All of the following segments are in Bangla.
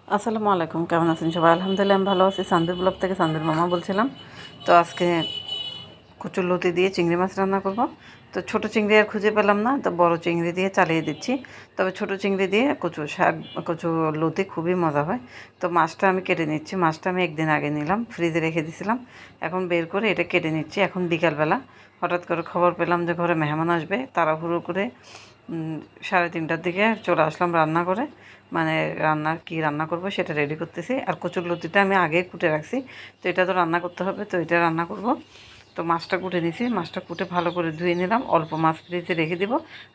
আসসালামু আলাইকুম, কেমন আছেন সবাই? আলহামদুলিল্লাহ আমি ভালো আছি। সানভীর ব্লগ থেকে সানভীর মামা বলছিলাম। তো আজকে কচুরলতি দিয়ে চিংড়ি মাছ রান্না করব। তো ছোট চিংড়ি আর খুঁজে পেলাম না, তো বড় চিংড়ি দিয়ে চালিয়ে দিচ্ছি। তবে ছোট চিংড়ি দিয়ে কচুরলতি খুবই মজা হয়। তো মাছটা আমি কেটে নিচ্ছি। মাছটা আমি একদিন আগে নিলাম, ফ্রিজে রেখে দিয়েছিলাম। এখন বের করে এটা কেটে নিচ্ছি। এখন বিকালবেলা হঠাৎ করে খবর পেলাম যে ঘরে মেহমান আসবে। তাড়াহুড়ো করে 3:30টার দিকে চলে আসলাম রান্না করে। মানে রান্না করব সেটা রেডি করতেছি। আর কচুরলতিটা আমি আগে কুটে রাখছি, তো এটা তো রান্না করতে হবে, তো এটা রান্না করব। তো মাছটা কুটে নিছি, মাছটা কুটে ভালো করে ধুয়ে নিলাম। অল্প মাছ ফ্রিজে রেখে দিব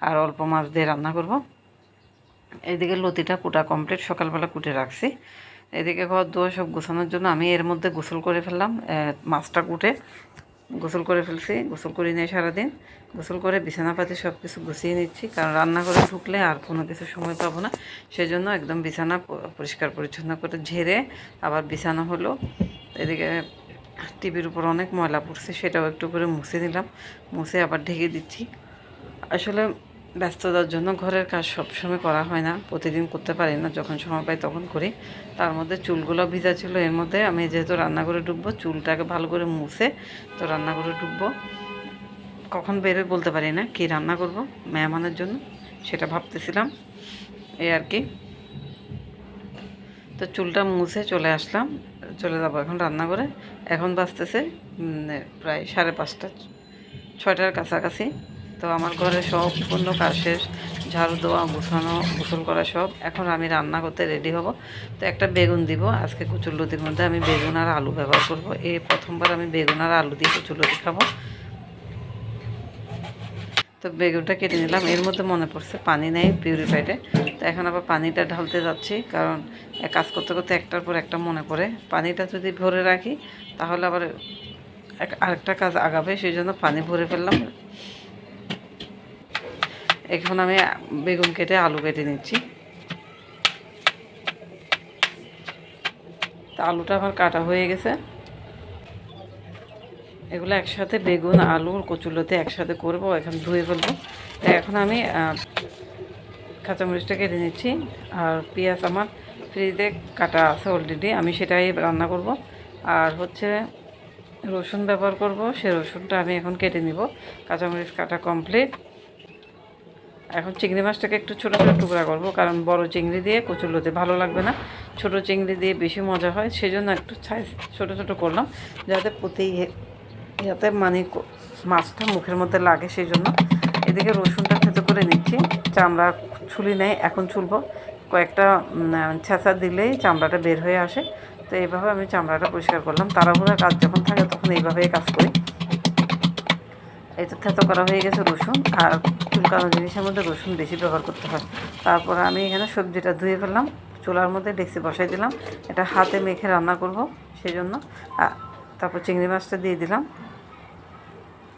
আর অল্প মাছ দিয়ে রান্না করব। এদিকে লতিটা কুটা কমপ্লিট, সকালবেলা কুটে রাখছি। এদিকে ঘর দুয়ার সব গোছানোর জন্য আমি এর মধ্যে গোসল করে ফেললাম। মাছটা কুটে গোসল করে ফেলছি, গোসল করি নিয়ে সারাদিন গোসল করে বিছানাপাতি সব কিছু গুছিয়ে নিচ্ছি, কারণ রান্না করে ঢুকলে আর কোনো কিছু সময় পাবো না। সেই জন্য একদম বিছানা পরিষ্কার পরিচ্ছন্ন করে ঝেড়ে আবার বিছানা হলো। এদিকে টিভির উপর অনেক ময়লা পড়ছে, সেটাও একটু করে মুছে দিলাম, মুছে আবার ঢেকে দিচ্ছি। আসলে ব্যস্ততার জন্য ঘরের কাজ সবসময় করা হয় না, প্রতিদিন করতে পারি না, যখন সময় পাই তখন করি। তার মধ্যে চুলগুলো ভিজা ছিল, এর মধ্যে আমি যেহেতু রান্নাঘরে ঢুকবো চুলটাকে ভালো করে মুছে তো রান্নাঘরে ঢুকবো। কখন বেরোয় বলতে পারি না, কি রান্না করব মেহমানের জন্য সেটা ভাবতেছিলাম, এই আর কি। তো চুলটা মুছে চলে আসলাম, চলে যাবো এখন রান্না করে। এখন বাজতেছে প্রায় 5:30, 6টার কাছাকাছি। তো আমার ঘরে সম্পূর্ণ কাজ শেষ, ঝাড়ু দেওয়া, গোছানো, গোসল করা সব। এখন আমি রান্না করতে রেডি হব। তো একটা বেগুন দিব, আজকে কচুরলতির মধ্যে আমি বেগুন আর আলু ব্যবহার করব। এই প্রথমবার আমি বেগুন আর আলু দিয়ে কচুরলতি খাবো। তো বেগুনটা কেটে নিলাম। এর মধ্যে মনে পড়ছে পানি নেই পিউরিফাইডে, তো এখন আবার পানিটা ঢালতে যাচ্ছি, কারণ কাজ করতে করতে একটার পর একটা মনে পড়ে। পানিটা যদি ভরে রাখি তাহলে আবার আরেকটা কাজ আগাবে, সেই জন্য পানি ভরে ফেললাম। এখন আমি বেগুন কেটে আলু কেটে নিচ্ছি। তো আলুটা আমার কাটা হয়ে গেছে। এগুলো একসাথে বেগুন আলু কচুরলতি একসাথে করবো, এখন ধুয়ে ফেলবো। তো এখন আমি কাঁচামরিচটা কেটে নিচ্ছি। আর পেঁয়াজ আমার ফ্রিজে কাটা আছে অলরেডি, আমি সেটাই রান্না করব। আর হচ্ছে রসুন ব্যবহার করব, সে রসুনটা আমি এখন কেটে নিব। কাঁচামরিচ কাটা কমপ্লিট। এখন চিংড়ি মাছটাকে একটু ছোটো ছোটো টুকরা করব, কারণ বড় চিংড়ি দিয়ে কচুরলতি ভালো লাগবে না, ছোট চিংড়ি দিয়ে বেশি মজা হয়। সেই জন্য একটু সাইজ ছোটো ছোটো করলাম, যাতে যাতে মানে মাছটা মুখের মধ্যে লাগে, সেই জন্য। এদিকে রসুনটা থেতো করে নিচ্ছি, চামড়া ছুলি নেই, এখন ছুলবো। কয়েকটা ছেঁচা দিলেই চামড়াটা বের হয়ে আসে। তো এইভাবে আমি চামড়াটা পরিষ্কার করলাম। তাড়াহুড়া কাজ যখন থাকে তখন এইভাবেই কাজ করি। এই তো থেতো করা হয়ে গেছে রসুন, আর চুলকানো জিনিসের মধ্যে রসুন বেশি ব্যবহার করতে হয়। তারপর আমি এখানে সবজিটা ধুয়ে ফেললাম, চুলার মধ্যে ডেকচি বসাই দিলাম। এটা হাতে মেখে রান্না করব, সেই জন্য। তারপর চিংড়ি মাছটা দিয়ে দিলাম,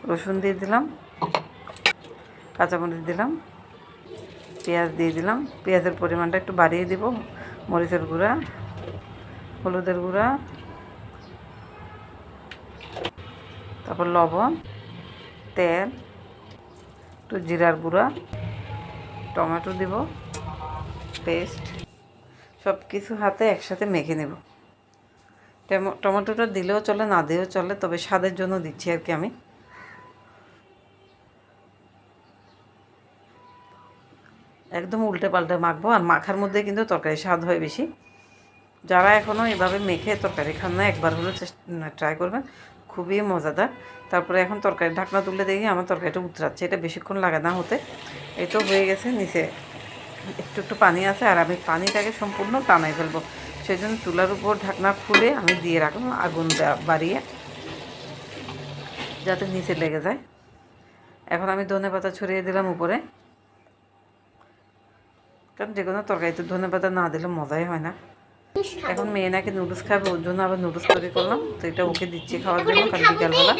রসুন দিয়ে দিলাম, কাঁচামরিচ দিলাম, পেঁয়াজ দিয়ে দিলাম। পেঁয়াজের পরিমাণটা একটু বাড়িয়ে দিব। মরিচের গুঁড়া, হলুদের গুঁড়া, তারপর লবণ, তেল, একটু জিরার গুঁড়া, টমেটো দিব পেস্ট, সব কিছু হাতে একসাথে মেখে নেব। টমেটোটা দিলেও চলে, না দিলেও চলে, তবে স্বাদের জন্য দিচ্ছি আর কি আমি। একদম উল্টে পাল্টে মাখবো, আর মাখার মধ্যে কিন্তু তরকারি স্বাদ হয় বেশি। যারা এখনও এভাবে মেখে তরকারি খান না, একবার হলেও ট্রাই করবেন, খুবই মজাদার। তারপরে এখন তরকারি ঢাকনা তুলে দেখি আমার তরকারিটা উতরাচ্ছে, এটা বেশিক্ষণ লাগে না হতে। এই তো হয়ে গেছে, নিচে একটু একটু পানি আছে, আর আমি পানিটাকে সম্পূর্ণ টানাই ফেলবো। সেই জন্য চুলার উপর ঢাকনা খুলে আমি দিয়ে রাখলাম আগুন বাড়িয়ে, যাতে নিচে লেগে যায়। এখন আমি ধনেপাতা ছড়িয়ে দিলাম উপরে, কারণ যে কোনো তরকারিতে ধনেপাতা না দিলে মজাই হয় না। এখন মেয়ে নাকি নুডলস খাবে, ওর জন্য আবার নুডলস তৈরি করলাম। তো এটা ওকে দিচ্ছি খাওয়ার জন্য, কারণ বিকালবেলা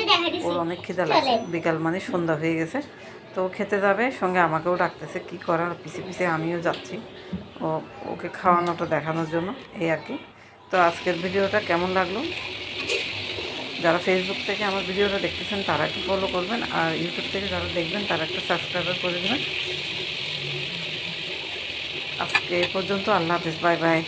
ওর অনেক খিদা লাগছে, বিকাল মানে সন্ধ্যা হয়ে গেছে। তো খেতে যাবে, সঙ্গে আমাকেও ডাকতেছে, কি করার, পিছিয়ে পিছিয়ে আমিও যাচ্ছি ওকে খাওয়ানোটা দেখানোর জন্য, এই আর কি। তো আজকের ভিডিওটা কেমন লাগলো? যারা ফেসবুক থেকে আমার ভিডিওটা দেখতেছেন তারা একটু ফলো করবেন, আর ইউটিউব থেকে যারা দেখবেন তারা একটা সাবস্ক্রাইবার করে দেবেন। আজকে এ পর্যন্ত, আল্লাহ হাফিজ, বাই বাই।